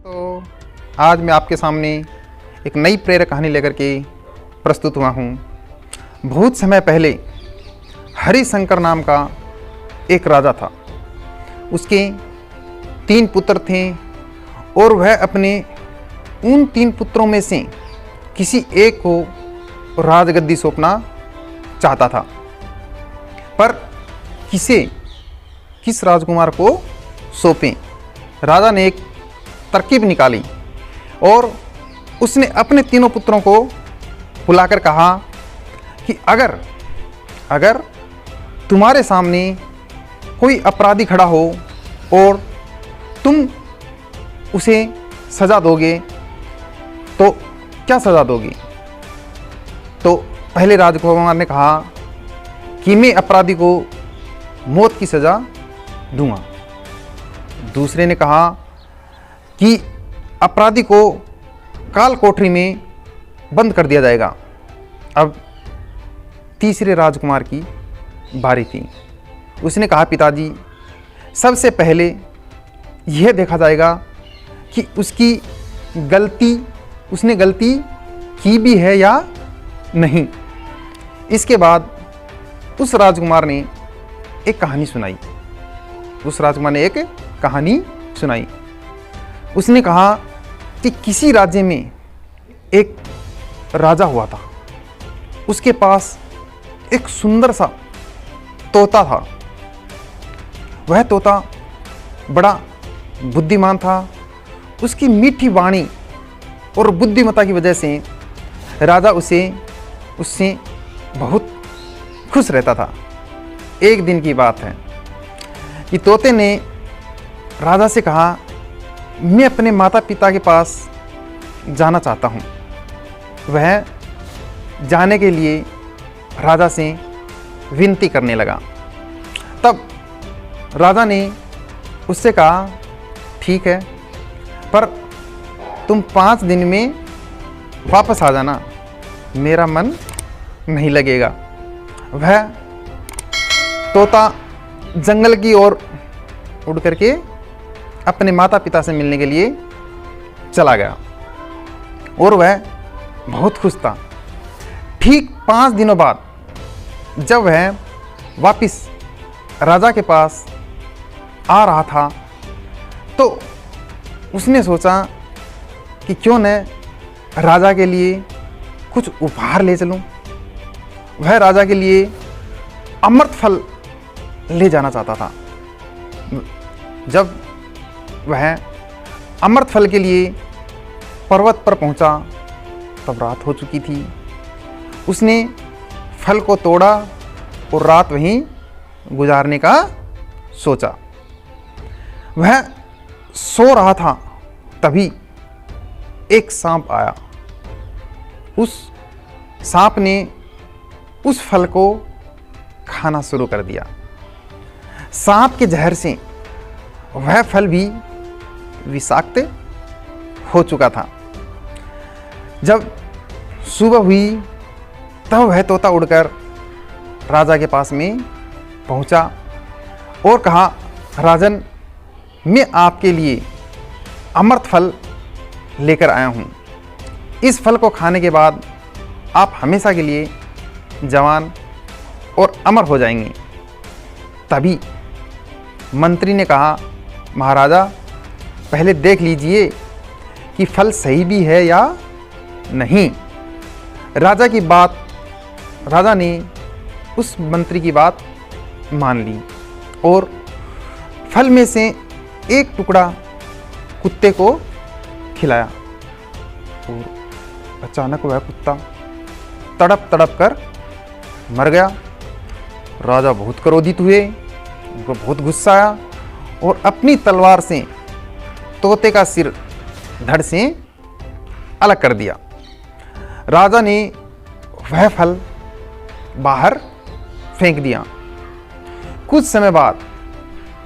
तो आज मैं आपके सामने एक नई प्रेरक कहानी लेकर के प्रस्तुत हुआ हूँ। बहुत समय पहले हरिशंकर नाम का एक राजा था। उसके 3 पुत्र थे और वह अपने उन 3 पुत्रों में से किसी एक को राजगद्दी सौंपना चाहता था, पर किस राजकुमार को सौंपें। राजा ने एक तरकीब निकाली और उसने अपने तीनों पुत्रों को बुलाकर कहा कि अगर तुम्हारे सामने कोई अपराधी खड़ा हो और तुम उसे सज़ा दोगे तो क्या सज़ा दोगे। तो पहले राजकुमार ने कहा कि मैं अपराधी को मौत की सज़ा दूंगा। दूसरे ने कहा कि अपराधी को काल कोठरी में बंद कर दिया जाएगा। अब तीसरे राजकुमार की बारी थी। उसने कहा, पिताजी, सबसे पहले यह देखा जाएगा कि उसने गलती की भी है या नहीं। इसके बाद उस राजकुमार ने एक कहानी सुनाई। उसने कहा कि किसी राज्य में एक राजा हुआ था। उसके पास एक सुंदर सा तोता था। वह तोता बड़ा बुद्धिमान था। उसकी मीठी वाणी और बुद्धिमत्ता की वजह से राजा उससे बहुत खुश रहता था। एक दिन की बात है कि तोते ने राजा से कहा, मैं अपने माता पिता के पास जाना चाहता हूँ। वह जाने के लिए राजा से विनती करने लगा। तब राजा ने उससे कहा, ठीक है, पर तुम 5 दिन में वापस आ जाना, मेरा मन नहीं लगेगा। वह तोता जंगल की ओर उड़ करके अपने माता पिता से मिलने के लिए चला गया और वह बहुत खुश था। ठीक 5 दिनों बाद जब वह वापस राजा के पास आ रहा था तो उसने सोचा कि क्यों न राजा के लिए कुछ उपहार ले चलूं। वह राजा के लिए अमृत फल ले जाना चाहता था। जब वह अमृत फल के लिए पर्वत पर पहुंचा तब रात हो चुकी थी। उसने फल को तोड़ा और रात वहीं गुजारने का सोचा। वह सो रहा था, तभी एक सांप आया। उस सांप ने उस फल को खाना शुरू कर दिया। सांप के जहर से वह फल भी विषाक्त हो चुका था। जब सुबह हुई तब वह तोता उड़कर राजा के पास में पहुंचा और कहा, राजन, मैं आपके लिए अमृत फल लेकर आया हूं। इस फल को खाने के बाद आप हमेशा के लिए जवान और अमर हो जाएंगे। तभी मंत्री ने कहा, महाराजा, पहले देख लीजिए कि फल सही भी है या नहीं। राजा ने उस मंत्री की बात मान ली और फल में से एक टुकड़ा कुत्ते को खिलाया और अचानक वह कुत्ता तड़प तड़प कर मर गया। राजा बहुत क्रोधित हुए, उनको बहुत गुस्सा आया और अपनी तलवार से तोते का सिर धड़ से अलग कर दिया। राजा ने वह फल बाहर फेंक दिया। कुछ समय बाद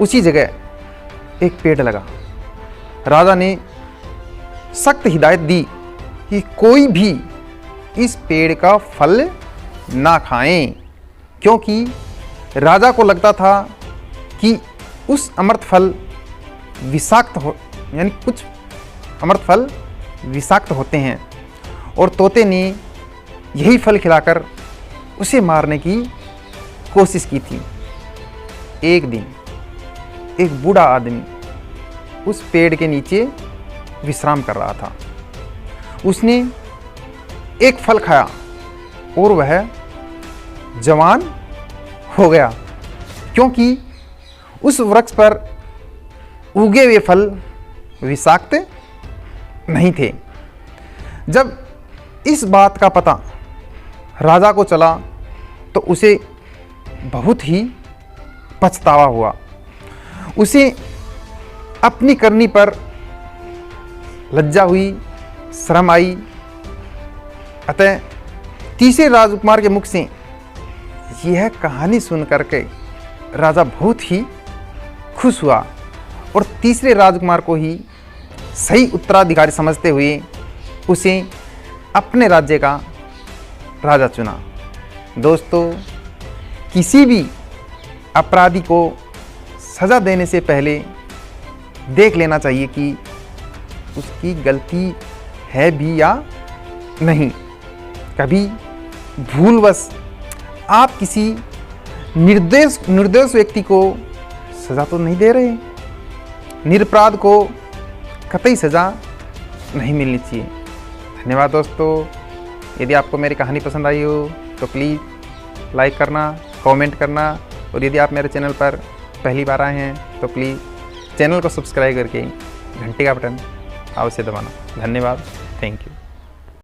उसी जगह एक पेड़ लगा। राजा ने सख्त हिदायत दी कि कोई भी इस पेड़ का फल ना खाएं, क्योंकि राजा को लगता था कि उस अमृत फल विषाक्त हो, यानी कुछ अमृत फल विषाक्त होते हैं और तोते ने यही फल खिलाकर उसे मारने की कोशिश की थी। एक दिन एक बूढ़ा आदमी उस पेड़ के नीचे विश्राम कर रहा था। उसने एक फल खाया और वह जवान हो गया, क्योंकि उस वृक्ष पर उगे हुए फल विषाक्त नहीं थे। जब इस बात का पता राजा को चला तो उसे बहुत ही पछतावा हुआ। उसे अपनी करनी पर लज्जा हुई, शर्म आई। अतः तीसरे राजकुमार के मुख से यह कहानी सुन करके राजा बहुत ही खुश हुआ और तीसरे राजकुमार को ही सही उत्तराधिकारी समझते हुए उसे अपने राज्य का राजा चुना। दोस्तों, किसी भी अपराधी को सज़ा देने से पहले देख लेना चाहिए कि उसकी गलती है भी या नहीं। कभी भूलवश आप किसी निर्दोष व्यक्ति को सज़ा तो नहीं दे रहे। निरपराध को कतई सज़ा नहीं मिलनी चाहिए। धन्यवाद दोस्तों। यदि आपको मेरी कहानी पसंद आई हो तो प्लीज़ लाइक करना, कमेंट करना और यदि आप मेरे चैनल पर पहली बार आए हैं तो प्लीज़ चैनल को सब्सक्राइब करके घंटे का बटन अवश्य दबाना। धन्यवाद। Thank you.